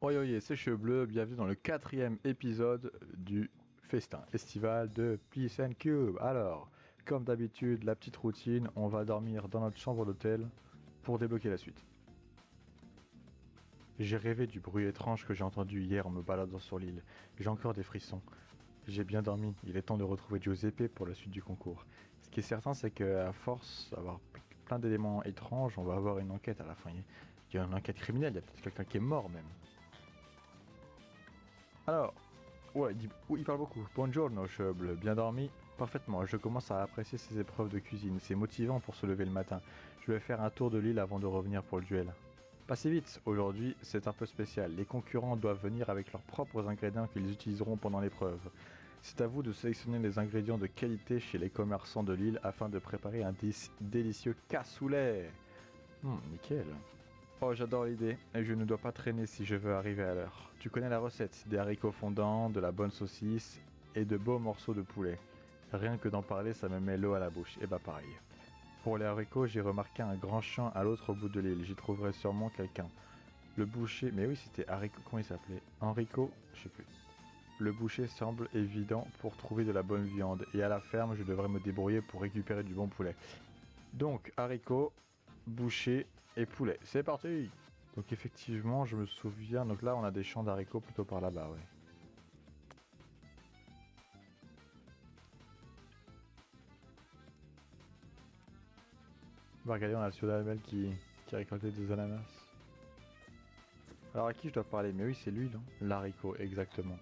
Oyoye, c'est Cheveux Bleus, bienvenue dans le 4e épisode du festin estival de Peace and Cube. Alors, comme d'habitude, la petite routine, on va dormir dans notre chambre d'hôtel pour débloquer la suite. J'ai rêvé du bruit étrange que j'ai entendu hier en me baladant sur l'île. J'ai encore des frissons. J'ai bien dormi, il est temps de retrouver Giuseppe pour la suite du concours. Ce qui est certain, c'est qu'à force d'avoir plein d'éléments étranges, on va avoir une enquête à la fin. Il y a une enquête criminelle, il y a peut-être quelqu'un qui est mort même. Alors, ouais, il parle beaucoup. Buongiorno, cheveux bleus, bien dormi? Parfaitement, je commence à apprécier ces épreuves de cuisine. C'est motivant pour se lever le matin. Je vais faire un tour de l'île avant de revenir pour le duel. Passez vite, aujourd'hui c'est un peu spécial. Les concurrents doivent venir avec leurs propres ingrédients qu'ils utiliseront pendant l'épreuve. C'est à vous de sélectionner les ingrédients de qualité chez les commerçants de l'île afin de préparer un délicieux cassoulet. Nickel. Oh, j'adore l'idée, et je ne dois pas traîner si je veux arriver à l'heure. Tu connais la recette, des haricots fondants, de la bonne saucisse et de beaux morceaux de poulet. Rien que d'en parler, ça me met l'eau à la bouche, et bah pareil. Pour les haricots, j'ai remarqué un grand champ à l'autre bout de l'île, j'y trouverai sûrement quelqu'un. Le boucher, mais oui c'était haricot, comment il s'appelait? Enrico, je sais plus. Le boucher semble évident pour trouver de la bonne viande, et à la ferme, je devrais me débrouiller pour récupérer du bon poulet. Donc, haricots, boucher et poulet. C'est parti! Donc effectivement, je me souviens, donc là on a des champs d'haricots plutôt par là-bas, ouais. Bah regardez, on a le Sudamel qui a récolté des ananas. Alors à qui je dois parler? Mais oui, c'est lui, non? L'haricot, exactement.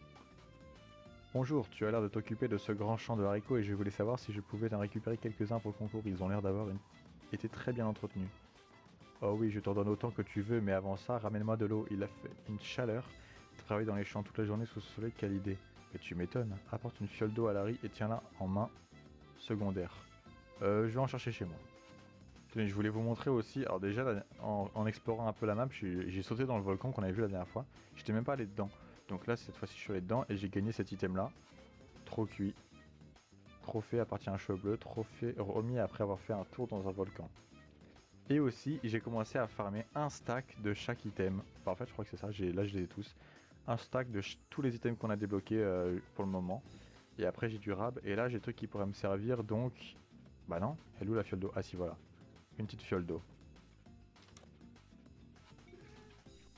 Bonjour, tu as l'air de t'occuper de ce grand champ de haricots et je voulais savoir si je pouvais en récupérer quelques-uns pour le concours. Ils ont l'air d'avoir été très bien entretenus. Oh oui, je t'en donne autant que tu veux, mais avant ça, ramène-moi de l'eau. Il a fait une chaleur. Travailler dans les champs toute la journée sous ce soleil, quelle idée. Mais tu m'étonnes. Apporte une fiole d'eau à Larry et tiens-la en main secondaire. Je vais en chercher chez moi. Tenez, je voulais vous montrer aussi, alors déjà, en explorant un peu la map, j'ai sauté dans le volcan qu'on avait vu la dernière fois. J'étais même pas allé dedans. Donc là, cette fois-ci, je suis allé dedans et j'ai gagné cet item-là. Trop cuit. Trophée appartient à un cheveu bleu. Trophée remis après avoir fait un tour dans un volcan. Et aussi, j'ai commencé à farmer un stack de chaque item. Enfin, en fait, je crois que c'est ça. Là, je les ai tous. Un stack de tous les items qu'on a débloqués pour le moment. Et après, j'ai du rab. Et là, j'ai des trucs qui pourraient me servir. Donc, bah non. Elle est où la fiole d'eau? Ah si, voilà. Une petite fiole d'eau.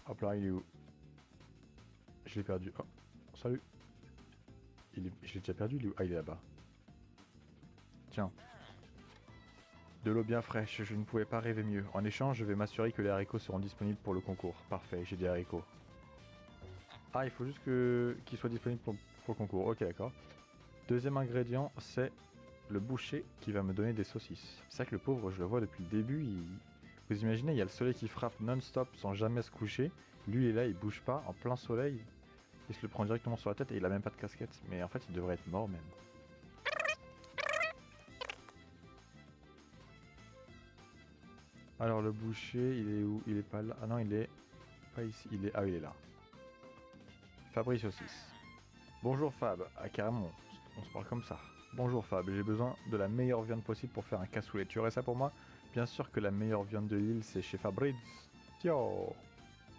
Hop là, il est où? Je l'ai perdu. Oh, salut. Je l'ai déjà perdu, il est où? Ah, il est là-bas. Tiens. De l'eau bien fraîche, je ne pouvais pas rêver mieux. En échange, je vais m'assurer que les haricots seront disponibles pour le concours. Parfait, j'ai des haricots. Ah, il faut juste qu'ils soient disponibles pour le concours. Ok, d'accord. Deuxième ingrédient, c'est le boucher qui va me donner des saucisses. C'est vrai que le pauvre, je le vois depuis le début. Vous imaginez, il y a le soleil qui frappe non-stop sans jamais se coucher. Lui, il est là, il bouge pas, en plein soleil. Il se le prend directement sur la tête et il a même pas de casquette. Mais en fait, il devrait être mort même. Alors, le boucher, il est où? Il est pas là. Ah non, il est pas ici. Ah, il est là. Fabrice saucisse. Bonjour Fab. Ah, carrément, on se parle comme ça. Bonjour Fab, j'ai besoin de la meilleure viande possible pour faire un cassoulet. Tu aurais ça pour moi? Bien sûr que la meilleure viande de l'île, c'est chez Fabrizio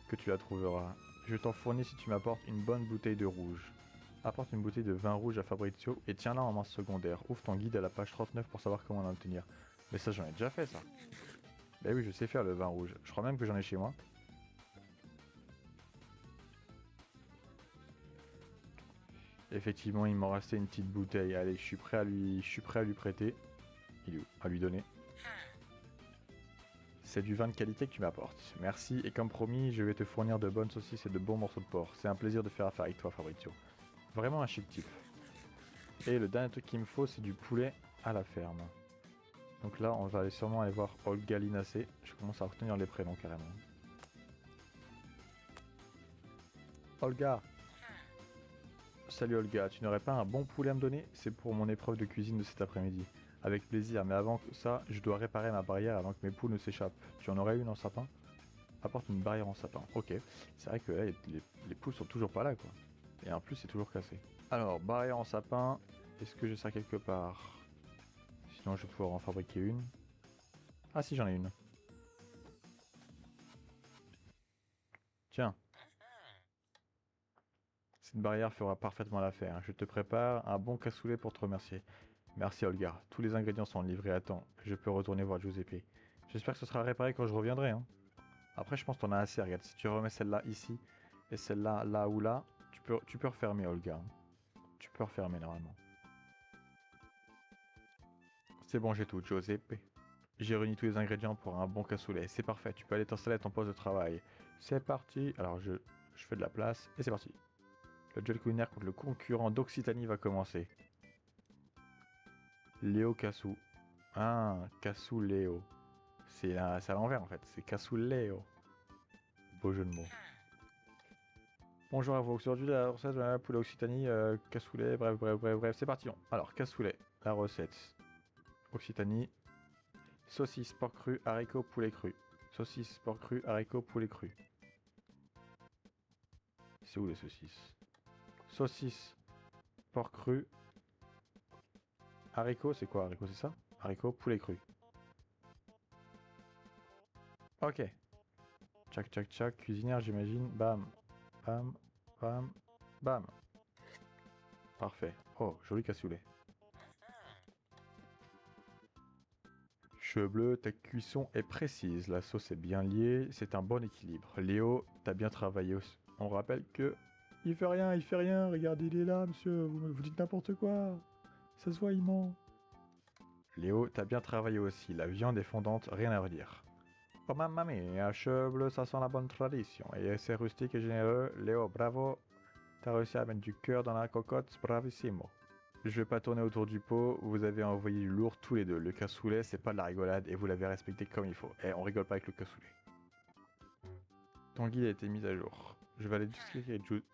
que tu la trouveras. Je t'en fournis si tu m'apportes une bonne bouteille de rouge. Apporte une bouteille de vin rouge à Fabrizio et tiens-la en main secondaire. Ouvre ton guide à la page 39 pour savoir comment en obtenir. Mais ça, j'en ai déjà fait ça. Ben oui, je sais faire le vin rouge. Je crois même que j'en ai chez moi. Effectivement, il m'en restait une petite bouteille. Allez, je suis prêt à lui prêter. Il est où? À lui donner. C'est du vin de qualité que tu m'apportes. Merci, et comme promis, je vais te fournir de bonnes saucisses et de bons morceaux de porc. C'est un plaisir de faire affaire avec toi, Fabrizio. Vraiment un chic type. Et le dernier truc qu'il me faut, c'est du poulet à la ferme. Donc là, on va sûrement aller voir Olga Linacé. Je commence à retenir les prénoms carrément. Olga! Salut Olga, tu n'aurais pas un bon poulet à me donner? C'est pour mon épreuve de cuisine de cet après-midi. Avec plaisir, mais avant ça, je dois réparer ma barrière avant que mes poules ne s'échappent. Tu en aurais une en sapin? Apporte une barrière en sapin. Ok. C'est vrai que là, les poules sont toujours pas là, quoi. Et en plus, c'est toujours cassé. Alors, barrière en sapin. Est-ce que j'ai ça quelque part? Sinon, je vais pouvoir en fabriquer une. Ah si, j'en ai une. Tiens. Cette barrière fera parfaitement l'affaire. Je te prépare un bon cassoulet pour te remercier. Merci Olga. Tous les ingrédients sont livrés à temps. Je peux retourner voir Giuseppe. J'espère que ce sera réparé quand je reviendrai. Hein. Après, je pense que t'en as assez. Regarde, si tu remets celle-là ici et celle-là là ou là, tu peux refermer Olga. Hein. Tu peux refermer normalement. C'est bon, j'ai tout, Giuseppe. J'ai réuni tous les ingrédients pour un bon cassoulet. C'est parfait, tu peux aller t'installer à ton poste de travail. C'est parti. Alors je fais de la place et c'est parti. Le duel culinaire contre le concurrent d'Occitanie va commencer. Léo Cassou. Ah, Cassou Léo. C'est à l'envers en fait, c'est Cassou Léo. Beau jeu de mots. Bonjour à vous, aujourd'hui la recette de la poulet Occitanie, cassoulet, bref, c'est parti. Alors, cassoulet, la recette. Occitanie, saucisse, porc cru, haricots, poulet cru. Saucisse, porc cru, haricots, poulet cru. C'est où les saucisses? Saucisse, porc cru, haricots, c'est quoi haricots, c'est ça? Haricots, poulet cru. Ok. Tchac, tchac, tchac, cuisinière j'imagine. Bam, bam, bam, bam. Parfait. Oh, joli cassoulet. Cheveux bleus, ta cuisson est précise, la sauce est bien liée, c'est un bon équilibre. Léo, t'as bien travaillé aussi. On rappelle que... il fait rien, regardez, il est là, monsieur, vous dites n'importe quoi. Ça se voit, il ment. Léo, t'as bien travaillé aussi, la viande est fondante, rien à redire. Oh mamma mia, cheveux bleus, ça sent la bonne tradition. Et c'est rustique et généreux, Léo, bravo. T'as réussi à mettre du cœur dans la cocotte, bravissimo. Je vais pas tourner autour du pot, vous avez envoyé du lourd tous les deux. Le cassoulet, c'est pas de la rigolade et vous l'avez respecté comme il faut. Eh, on rigole pas avec le cassoulet. Ton guide a été mis à jour. Je vais aller discuter avec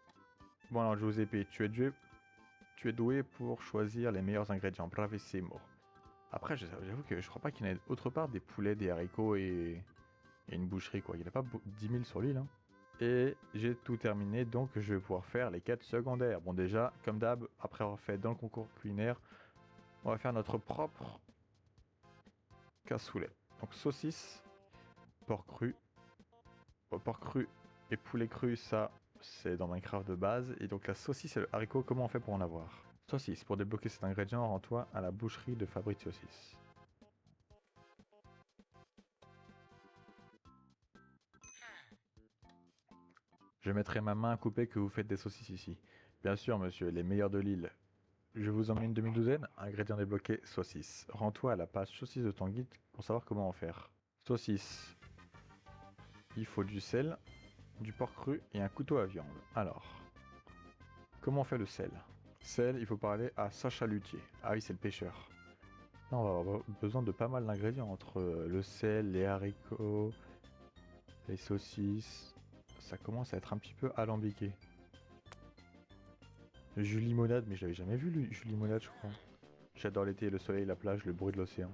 Bon alors Giuseppe, tu es doué pour choisir les meilleurs ingrédients. Bravissimo. Après, j'avoue que je crois pas qu'il y en ait autre part des poulets, des haricots et une boucherie quoi. Il n'y en a pas 10 000 sur l'île. Hein. Et j'ai tout terminé, donc je vais pouvoir faire les quêtes secondaires. Bon déjà, comme d'hab, après avoir fait dans le concours culinaire, on va faire notre propre cassoulet. Donc saucisse, porc cru. Bon, porc cru et poulet cru, ça c'est dans Minecraft de base. Et donc la saucisse et le haricot, comment on fait pour en avoir? Saucisse, pour débloquer cet ingrédient, rends-toi à la boucherie de Fabrique Saucisse. Je mettrai ma main à couper que vous faites des saucisses ici. Bien sûr monsieur, les meilleurs de l'île. Je vous emmène une demi-douzaine, ingrédients débloqués, saucisse. Rends-toi à la page saucisse de ton guide pour savoir comment en faire. Saucisse. Il faut du sel, du porc cru et un couteau à viande. Alors, comment on fait le sel? Sel, il faut parler à Sacha Luthier. Ah oui, c'est le pêcheur. Là, on va avoir besoin de pas mal d'ingrédients entre le sel, les haricots, les saucisses. Ça commence à être un petit peu alambiqué. Le jus limonade, mais j'avais jamais vu le jus limonade, je crois. J'adore l'été, le soleil, la plage, le bruit de l'océan.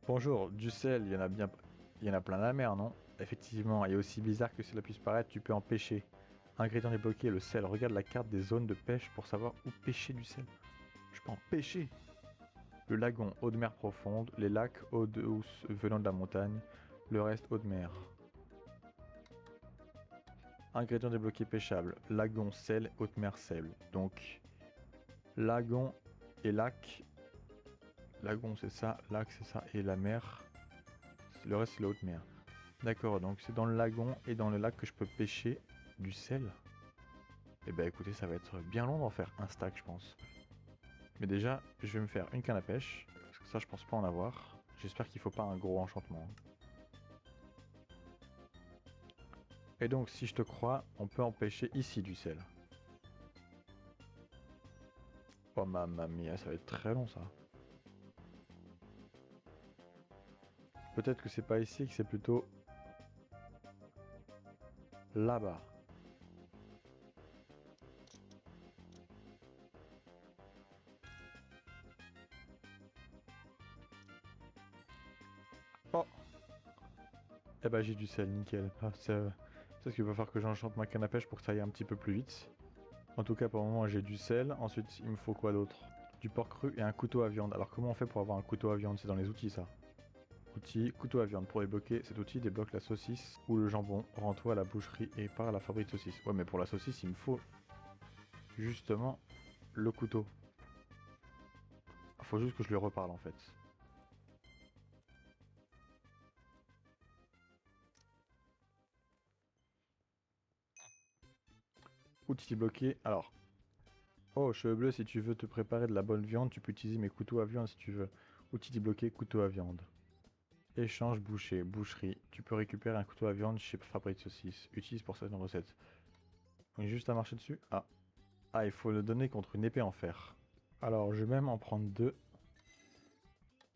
Bonjour, du sel, il y en a plein la mer, non? Effectivement, et aussi bizarre que cela puisse paraître, tu peux en pêcher. Ingrédient débloqué, le sel. Regarde la carte des zones de pêche pour savoir où pêcher du sel. Je peux en pêcher. Le lagon, eau de mer profonde. Les lacs, eau douce venant de la montagne. Le reste, eau de mer. Ingrédient débloqué pêchable. Lagon, sel, haute mer, sel. Donc, lagon et lac. Lagon, c'est ça. Lac, c'est ça. Et la mer. Le reste, c'est la haute mer. D'accord, donc c'est dans le lagon et dans le lac que je peux pêcher du sel. Et bah écoutez, ça va être bien long d'en faire un stack, je pense. Mais déjà, je vais me faire une canne à pêche. Parce que ça, je pense pas en avoir. J'espère qu'il faut pas un gros enchantement. Et donc, si je te crois, on peut en pêcher ici du sel. Oh mamma mia, ça va être très long ça. Peut-être que c'est pas ici, que c'est plutôt là-bas. Oh. Eh bah j'ai du sel, nickel. Ah, c'est ce qu'il va falloir que j'enchante ma canne à pêche pour que ça aille un petit peu plus vite. En tout cas, pour le moment, j'ai du sel. Ensuite, il me faut quoi d'autre? Du porc cru et un couteau à viande. Alors comment on fait pour avoir un couteau à viande? C'est dans les outils ça. outil, couteau à viande. Pour débloquer cet outil, débloque la saucisse ou le jambon. Rends-toi à la boucherie et pars à la fabrique de saucisses. Ouais, mais pour la saucisse, il me faut justement le couteau. Faut juste que je lui reparle en fait. Outil bloqué. Alors. Oh, cheveux bleus, si tu veux te préparer de la bonne viande, tu peux utiliser mes couteaux à viande si tu veux. Outil débloqué, couteau à viande. Échange boucher, boucherie. Tu peux récupérer un couteau à viande chez Fabrique de Saucisses. Utilise pour certaines recettes. On est juste à marcher dessus. Ah. Ah, il faut le donner contre une épée en fer. Alors, je vais même en prendre deux.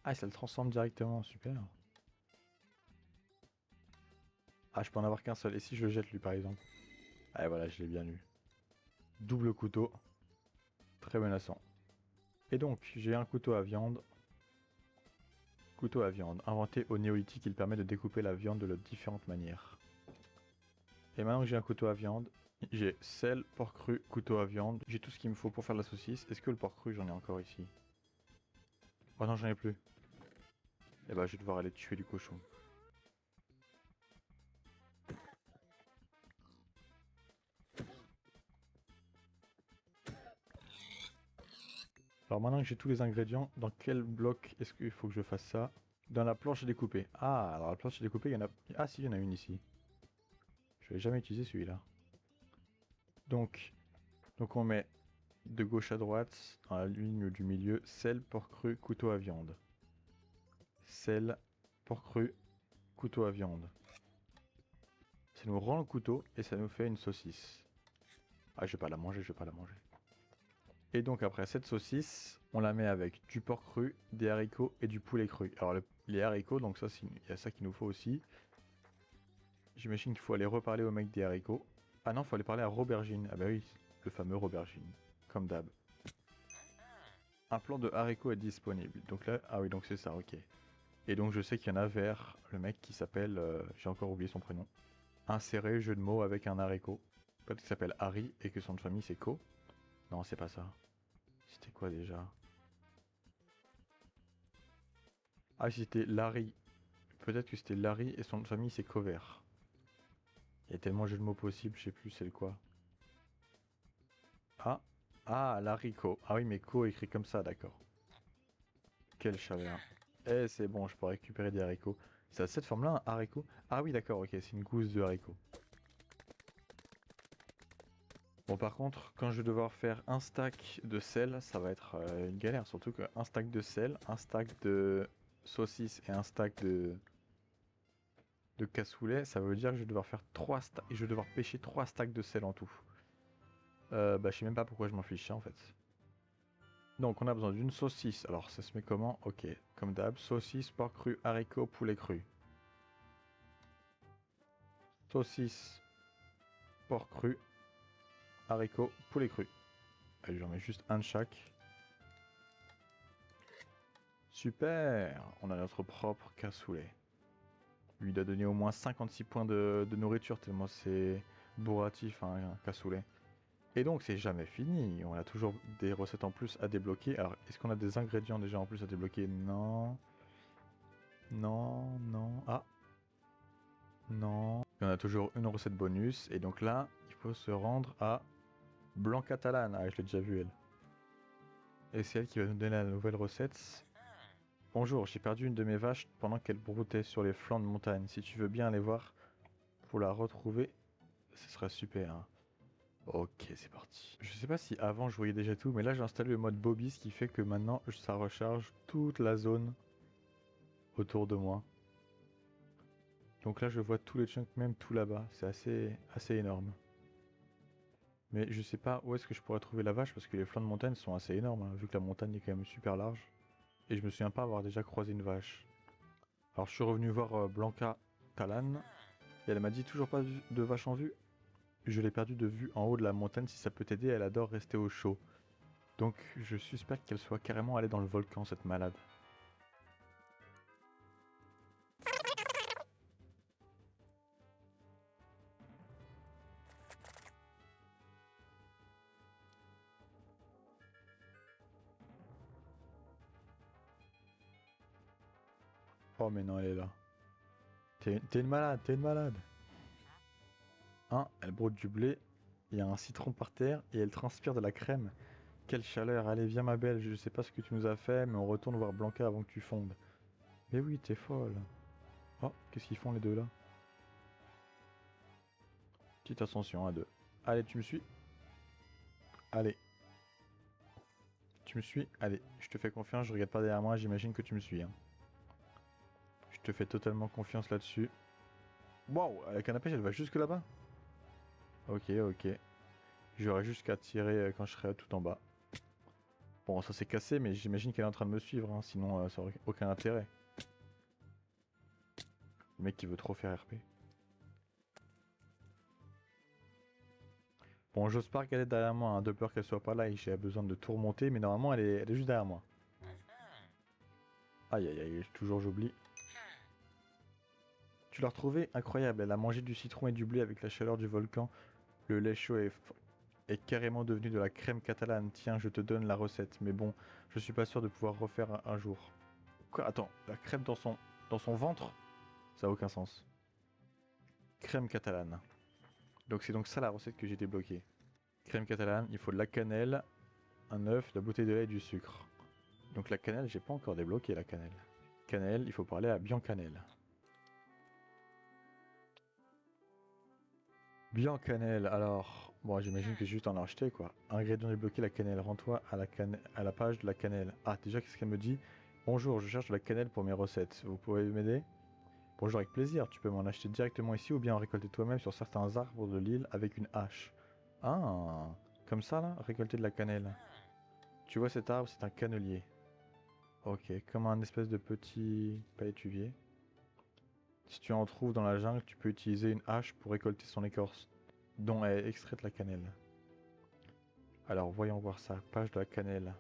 Ah, ça le transforme directement, super. Ah, je peux en avoir qu'un seul. Et si je le jette lui par exemple? Ah, voilà, je l'ai bien eu. Double couteau. Très menaçant. Et donc, j'ai un couteau à viande. Couteau à viande. Inventé au néolithique, il permet de découper la viande de différentes manières. Et maintenant que j'ai un couteau à viande, j'ai sel, porc cru, couteau à viande. J'ai tout ce qu'il me faut pour faire la saucisse. Est-ce que le porc cru, j'en ai encore ici? Oh non, j'en ai plus. Eh ben, je vais devoir aller tuer du cochon. Alors maintenant que j'ai tous les ingrédients, dans quel bloc est-ce qu'il faut que je fasse ça? Dans la planche découpée. Ah, alors la planche découpée, il y en a... Ah si, il y en a une ici. Je l'ai jamais utilisé celui-là. Donc on met de gauche à droite, dans la ligne du milieu, sel, porc cru, couteau à viande. Sel, porc cru, couteau à viande. Ça nous rend le couteau et ça nous fait une saucisse. Ah, je vais pas la manger, je vais pas la manger. Et donc après cette saucisse, on la met avec du porc cru, des haricots et du poulet cru. Alors les haricots, donc ça, il y a ça qu'il nous faut aussi. J'imagine qu'il faut aller reparler au mec des haricots. Ah non, il faut aller parler à Robergine. Ah bah oui, le fameux Robergine, comme d'hab. Un plan de haricots est disponible. Donc là, ah oui, donc c'est ça, ok. Et donc je sais qu'il y en a vers le mec qui s'appelle, j'ai encore oublié son prénom. Inséré jeu de mots avec un haricot. Peut-être qu'il s'appelle Harry et que son nom de famille c'est Co. Non, c'est pas ça. C'était quoi déjà? Ah, c'était Larry. Peut-être que c'était Larry et son nom de famille c'est Covert. Il y a tellement de jeux de mots possibles, je sais plus c'est le quoi. Ah, ah, Larry Co. Ah oui, mais Co écrit comme ça, d'accord. Quel chaleur. Eh, c'est bon, je peux récupérer des haricots. Ça a cette forme-là, un haricot? Ah oui, d'accord, ok, c'est une gousse de haricots. Bon, par contre, quand je vais devoir faire un stack de sel, ça va être une galère. Surtout qu'un stack de sel, un stack de saucisse et un stack de cassoulet, ça veut dire que je vais devoir faire 3 stacks. Et je vais devoir pêcher 3 stacks de sel en tout. Bah, je sais même pas pourquoi je m'en fiche ça en fait. Donc, on a besoin d'une saucisse. Alors, ça se met comment? Ok, comme d'hab, saucisse, porc cru, haricot, poulet cru. Saucisse, porc cru, haricot, poulet cru. Allez, j'en mets juste un de chaque. Super! On a notre propre cassoulet. Lui, il a donné au moins 56 points de nourriture, tellement c'est bourratif, hein, un cassoulet. Et donc, c'est jamais fini. On a toujours des recettes en plus à débloquer. Alors, est-ce qu'on a des ingrédients déjà en plus à débloquer? Non. Non, non. Ah, non. Et on a toujours une recette bonus. Et donc là, il faut se rendre à Blanca Talane. Ah, je l'ai déjà vue, elle. Et c'est elle qui va nous donner la nouvelle recette. Bonjour, j'ai perdu une de mes vaches pendant qu'elle broutait sur les flancs de montagne. Si tu veux bien aller voir pour la retrouver, ce serait super, hein. Ok, c'est parti. Je sais pas si avant je voyais déjà tout, mais là j'ai installé le mode Bobby, ce qui fait que maintenant ça recharge toute la zone autour de moi. Donc là je vois tous les chunks, même tout là-bas. C'est assez énorme. Mais je sais pas où est-ce que je pourrais trouver la vache parce que les flancs de montagne sont assez énormes, hein, vu que la montagne est quand même super large. Et je me souviens pas avoir déjà croisé une vache. Alors je suis revenu voir Blanca Talane et elle m'a dit toujours pas de vache en vue. Je l'ai perdu de vue en haut de la montagne, si ça peut t'aider, elle adore rester au chaud. Donc je suspecte qu'elle soit carrément allée dans le volcan, cette malade. Oh mais non, elle est là. T'es une malade, t'es une malade. Hein, elle broute du blé, il y a un citron par terre et elle transpire de la crème. Quelle chaleur, allez viens ma belle, je sais pas ce que tu nous as fait, mais on retourne voir Blanca avant que tu fondes. Mais oui, t'es folle. Oh, qu'est-ce qu'ils font les deux là? Petite ascension à deux. Allez, tu me suis? Allez, tu me suis? Allez, je te fais confiance, je regarde pas derrière moi, j'imagine que tu me suis. Hein. Je te fais totalement confiance là-dessus. Waouh, la canne à pêche elle va jusque là-bas? Ok, ok. J'aurai juste qu'à tirer quand je serai tout en bas. Bon, ça s'est cassé, mais j'imagine qu'elle est en train de me suivre, hein, sinon ça aurait aucun intérêt. Le mec qui veut trop faire RP. Bon, j'ose pas qu'elle est derrière moi, hein, de peur qu'elle soit pas là et j'ai besoin de tout remonter, mais normalement elle est juste derrière moi. Aïe aïe aïe, toujours j'oublie. Tu l'as retrouvée? Incroyable, elle a mangé du citron et du blé avec la chaleur du volcan. Le lait chaud est carrément devenu de la crème catalane. Tiens, je te donne la recette, mais bon, je suis pas sûr de pouvoir refaire un jour. Quoi? Attends, la crème dans son ventre? Ça a aucun sens. Crème catalane. Donc c'est donc ça la recette que j'ai débloquée. Crème catalane, il faut de la cannelle, un œuf, de la bouteille de lait et du sucre. Donc la cannelle, j'ai pas encore débloqué la cannelle. Cannelle, il faut parler à Biancannelle. Biancannelle, alors... Bon, j'imagine que j'ai juste en acheter quoi. Ingrédient débloqué, la cannelle. Rends-toi à la page de la cannelle. Ah, déjà, qu'est-ce qu'elle me dit? Bonjour, je cherche de la cannelle pour mes recettes. Vous pouvez m'aider? Bonjour, avec plaisir. Tu peux m'en acheter directement ici ou bien en récolter toi-même sur certains arbres de l'île avec une hache. Ah, comme ça là, récolter de la cannelle. Tu vois cet arbre, c'est un cannelier. Ok, comme un espèce de petit palétuvier. Si tu en trouves dans la jungle, tu peux utiliser une hache pour récolter son écorce, dont est extraite la cannelle. Alors voyons voir ça, page de la cannelle.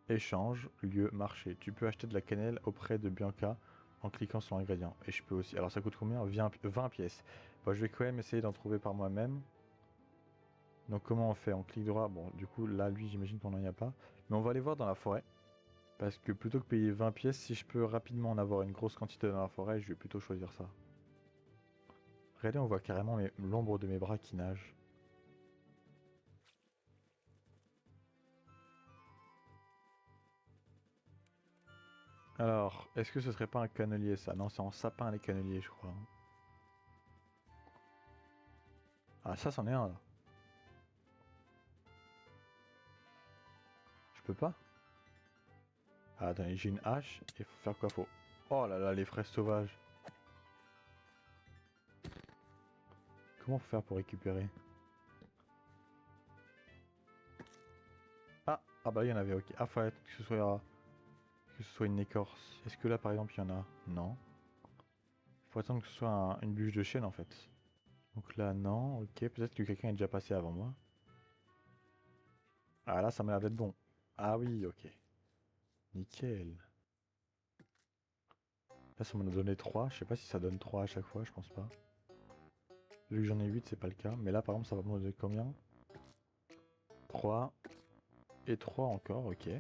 Échange, lieu, marché. Tu peux acheter de la cannelle auprès de Bianca en cliquant sur l'ingrédient. Et je peux aussi... Alors ça coûte combien? 20 pièces. Bon, je vais quand même essayer d'en trouver par moi-même. Donc comment on fait? On clique droit. Bon, du coup, là, lui, j'imagine qu'on n'en a pas. Mais on va aller voir dans la forêt. Parce que plutôt que payer 20 pièces, si je peux rapidement en avoir une grosse quantité dans la forêt, je vais plutôt choisir ça. Regardez, on voit carrément l'ombre de mes bras qui nagent. Alors, est-ce que ce serait pas un cannelier ça? Non, c'est en sapin les canneliers, je crois. Ah, ça, c'en est un là. Je peux pas? Ah, attendez, j'ai une hache. Il faut faire quoi? Faut... Oh là là, les fraises sauvages. Comment faut faire pour récupérer? Ah, ah bah il y en avait, ok. Ah, faut que que ce soit une écorce. Est-ce que là, par exemple, il y en a? Non. Faut attendre que ce soit une bûche de chêne en fait. Donc là, non, ok. Peut-être que quelqu'un est déjà passé avant moi. Ah là, ça m'a l'air d'être bon. Ah oui, ok. Nickel. Là, ça m'en a donné 3. Je sais pas si ça donne 3 à chaque fois, je pense pas. Vu que j'en ai 8, c'est pas le cas. Mais là, par exemple, ça va me donner combien? 3 et 3 encore, ok.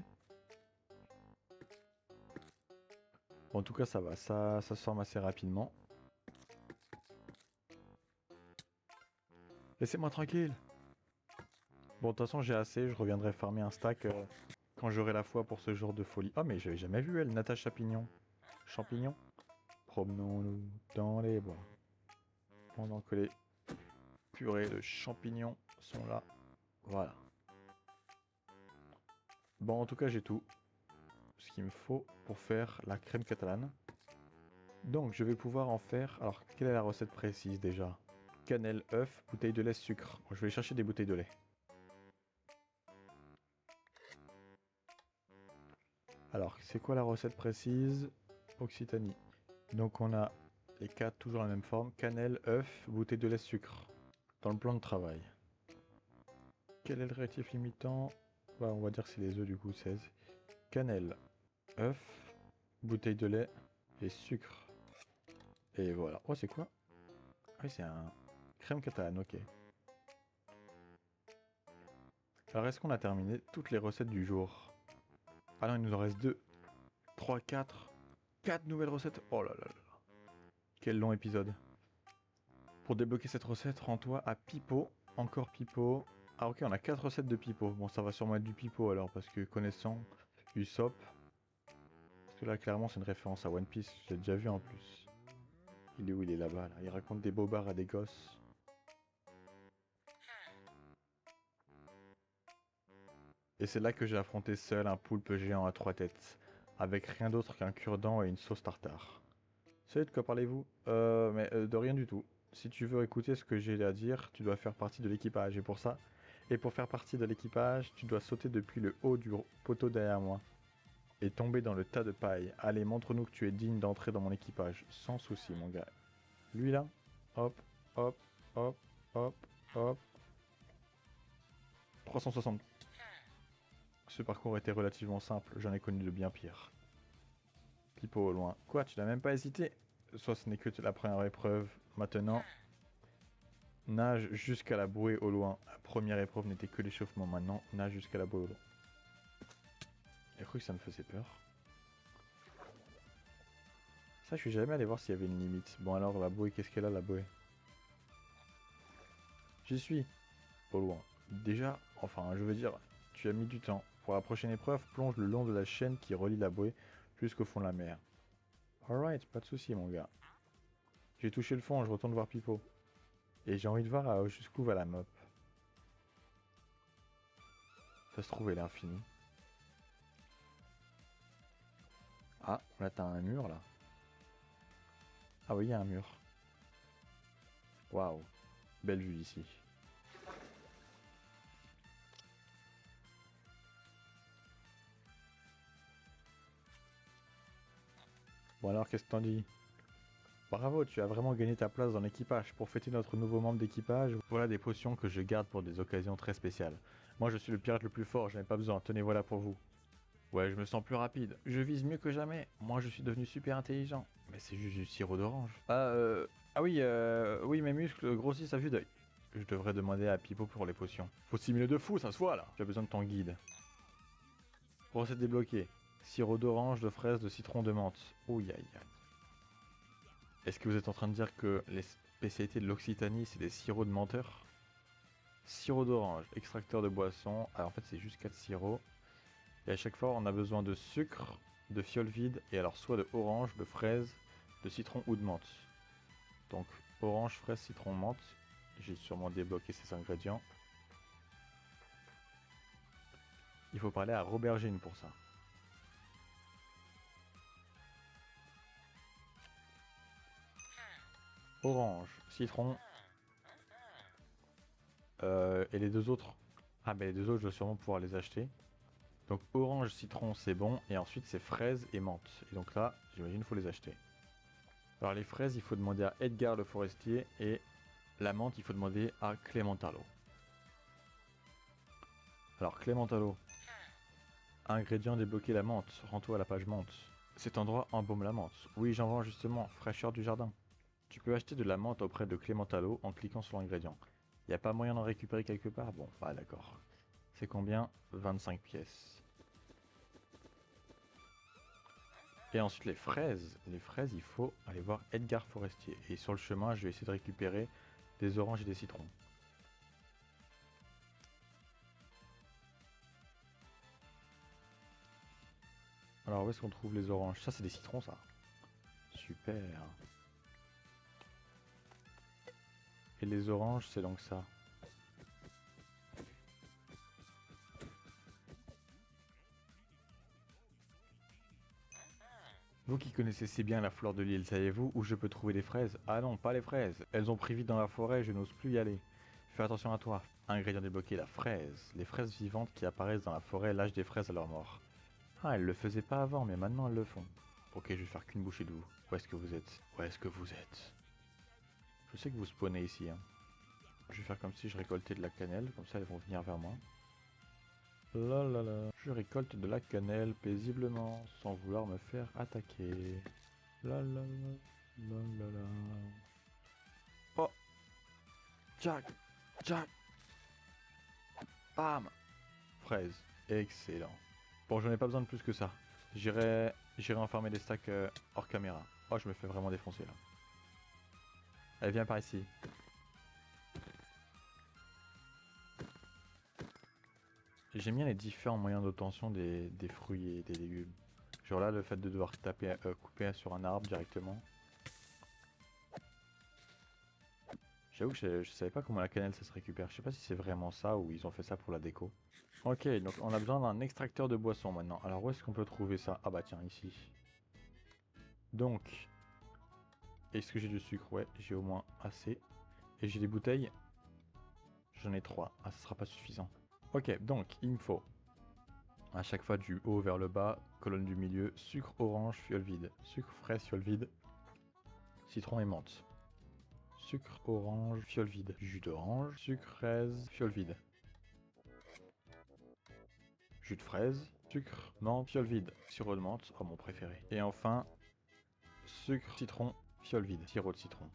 Bon, en tout cas, ça va. Ça se forme assez rapidement. Laissez-moi tranquille. Bon, de toute façon, j'ai assez. Je reviendrai farmer un stack quand j'aurai la foi pour ce genre de folie. Oh, mais j'avais jamais vu elle, Natacha Champignon. Champignon? Promenons-nous dans les bois. Pendant que les purées de champignons sont là. Voilà. Bon, en tout cas, j'ai tout ce qu'il me faut pour faire la crème catalane. Donc, je vais pouvoir en faire... Alors, quelle est la recette précise déjà? Cannelle, œuf, bouteille de lait, sucre. Bon, je vais chercher des bouteilles de lait. Alors, c'est quoi la recette précise? Occitanie. Donc, on a les 4 toujours la même forme. Cannelle, œuf, bouteille de lait, sucre. Dans le plan de travail. Quel est le réactif limitant? Bah, on va dire que c'est les œufs du coup, 16. Cannelle, œuf, bouteille de lait et sucre. Et voilà. Oh, c'est quoi? Ah oui, c'est un crème catalane, ok. Alors, est-ce qu'on a terminé toutes les recettes du jour? Ah non, il nous en reste 2, 3, 4. 4 nouvelles recettes. Oh là là là là. Quel long épisode. Pour débloquer cette recette, rends-toi à Pipo. Encore Pipo. Ah ok, on a 4 recettes de Pipo. Bon, ça va sûrement être du Pipo alors, parce que connaissant Usopp... Parce que là, clairement, c'est une référence à One Piece. J'ai déjà vu en plus. Il est où? Il est là-bas, là. Il raconte des bobards à des gosses. Et c'est là que j'ai affronté seul un poulpe géant à 3 têtes. Avec rien d'autre qu'un cure-dent et une sauce tartare. Salut, de quoi parlez-vous? De rien du tout. Si tu veux écouter ce que j'ai à dire, tu dois faire partie de l'équipage. Et pour faire partie de l'équipage, tu dois sauter depuis le haut du poteau derrière moi. Et tomber dans le tas de paille. Allez, montre-nous que tu es digne d'entrer dans mon équipage. Sans souci, mon gars. Lui là, hop, hop, hop, hop, hop. 360. Ce parcours était relativement simple, j'en ai connu de bien pire. Pipo au loin. Quoi, tu n'as même pas hésité? Soit ce n'est que la première épreuve. Maintenant, nage jusqu'à la bouée au loin. La première épreuve n'était que l'échauffement. Maintenant, nage jusqu'à la bouée au loin. J'ai cru que ça me faisait peur. Ça, je suis jamais allé voir s'il y avait une limite. Bon alors, la bouée, qu'est-ce qu'elle a, la bouée? J'y suis. Au loin. Déjà, enfin, je veux dire, tu as mis du temps. Pour la prochaine épreuve, plonge le long de la chaîne qui relie la bouée jusqu'au fond de la mer. Alright, pas de soucis, mon gars. J'ai touché le fond, je retourne voir Pipo. Et j'ai envie de voir jusqu'où va la mop. Ça se trouve, elle est infinie. Ah, là t'as un mur là. Ah oui, il y a un mur. Waouh, belle vue ici. Bon alors, qu'est-ce que t'en dis? Bravo, tu as vraiment gagné ta place dans l'équipage. Pour fêter notre nouveau membre d'équipage, voilà des potions que je garde pour des occasions très spéciales. Moi je suis le pirate le plus fort, je n'ai pas besoin, tenez voilà pour vous. Ouais, je me sens plus rapide. Je vise mieux que jamais. Moi, je suis devenu super intelligent. Mais c'est juste du sirop d'orange. Oui, mes muscles grossissent à vue d'œil. Je devrais demander à Pipo pour les potions. Faut simuler de fou, ça se voit là. J'ai besoin de ton guide. Recette débloquée. Sirop d'orange, de fraise, de citron, de menthe. Ouh aïe aïe. Est-ce que vous êtes en train de dire que les spécialités de l'Occitanie, c'est des sirops de menteurs? Sirop d'orange, extracteur de boisson. Alors en fait, c'est juste 4 sirops. Et à chaque fois, on a besoin de sucre, de fiole vide, et alors soit de orange, de fraise, de citron ou de menthe. Donc orange, fraise, citron, menthe. J'ai sûrement débloqué ces ingrédients. Il faut parler à Robergine pour ça. Orange, citron. Et les deux autres. Ah ben les deux autres, je dois sûrement pouvoir les acheter. Donc orange, citron, c'est bon. Et ensuite, c'est fraise et menthe. Et donc là, j'imagine qu'il faut les acheter. Alors les fraises, il faut demander à Edgar le forestier. Et la menthe, il faut demander à Clémentalo. Alors Clémentalo. Ingrédient débloqué la menthe. Rends-toi à la page menthe. Cet endroit embaume la menthe. Oui, j'en vends justement. Fraîcheur du jardin. Tu peux acheter de la menthe auprès de Clémentalo en cliquant sur l'ingrédient. Y a pas moyen d'en récupérer quelque part? Bon, bah d'accord. C'est combien? 25 pièces. Et ensuite les fraises. Les fraises, il faut aller voir Edgar Forestier. Et sur le chemin, je vais essayer de récupérer des oranges et des citrons. Alors où est-ce qu'on trouve les oranges? Ça c'est des citrons ça. Super. Et les oranges, c'est donc ça. Vous qui connaissez si bien la flore de l'île, savez-vous où je peux trouver des fraises? Ah non, pas les fraises. Elles ont pris vite dans la forêt, je n'ose plus y aller. Fais attention à toi. Ingrédient débloqué, la fraise. Les fraises vivantes qui apparaissent dans la forêt lâchent des fraises à leur mort. Ah, elles le faisaient pas avant, mais maintenant elles le font. Ok, je vais faire qu'une bouchée de vous. Où est-ce que vous êtes? Où est-ce que vous êtes? Je sais que vous spawnez ici. Hein. Je vais faire comme si je récoltais de la cannelle, comme ça elles vont venir vers moi. Là là là. Je récolte de la cannelle paisiblement, sans vouloir me faire attaquer. La la la, la la la. Oh, Jack, Jack, bam, fraise, excellent. Bon, j'en ai pas besoin de plus que ça. J'irai J'irai enfermer des stacks hors caméra. Oh, je me fais vraiment défoncer là. Allez, viens par ici. J'aime bien les différents moyens d'obtention des fruits et des légumes. Genre là, le fait de devoir taper, couper sur un arbre directement. J'avoue que je savais pas comment la cannelle ça se récupère. Je sais pas si c'est vraiment ça ou ils ont fait ça pour la déco. Ok, donc on a besoin d'un extracteur de boisson maintenant. Alors où est-ce qu'on peut trouver ça? Ah bah tiens, ici. Donc, est-ce que j'ai du sucre? Ouais, j'ai au moins assez. Et j'ai des bouteilles? J'en ai 3. Ah, ça sera pas suffisant. Ok, donc il me faut à chaque fois du haut vers le bas, colonne du milieu, sucre orange, fiole vide, sucre fraise, fiole vide, citron et menthe. Sucre orange, fiole vide, jus d'orange, sucre fraise, fiole vide. Jus de fraise, sucre, menthe, fiole vide, sirop de menthe, oh mon préféré. Et enfin, sucre, citron, fiole vide, sirop de citron.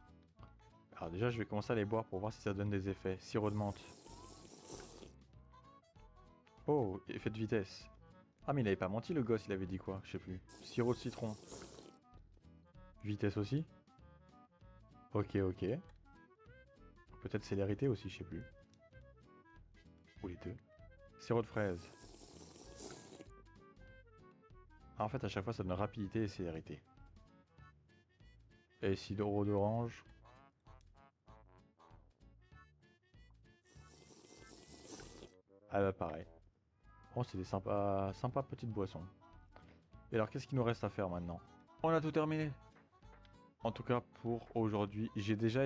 Alors déjà je vais commencer à les boire pour voir si ça donne des effets. Sirop de menthe. Oh, effet de vitesse. Ah mais il avait pas menti le gosse, il avait dit quoi? Je sais plus. Sirop de citron. Vitesse aussi. Ok, ok. Peut-être célérité aussi, je sais plus. Ou les deux. Sirop de fraise. Ah, en fait à chaque fois ça donne rapidité et célérité. Et sirop d'orange. Ah bah pareil. Oh c'est des sympas petites boissons. Et alors qu'est-ce qu'il nous reste à faire maintenant? On a tout terminé. En tout cas pour aujourd'hui, j'ai déjà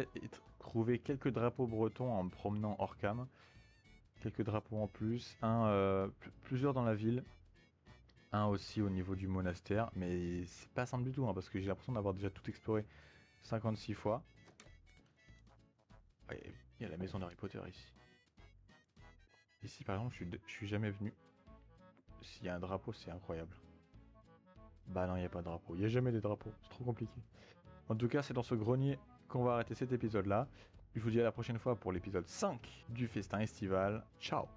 trouvé quelques drapeaux bretons en me promenant hors cam. Quelques drapeaux en plus, plusieurs dans la ville, un aussi au niveau du monastère, mais c'est pas simple du tout hein, parce que j'ai l'impression d'avoir déjà tout exploré 56 fois. Ouais, il y a la maison d'Harry Potter ici. Ici par exemple, je suis jamais venu. S'il y a un drapeau, c'est incroyable. Bah non, il n'y a pas de drapeau. Il n'y a jamais des drapeaux, c'est trop compliqué. En tout cas, c'est dans ce grenier qu'on va arrêter cet épisode-là. Je vous dis à la prochaine fois pour l'épisode 5 du festin estival. Ciao!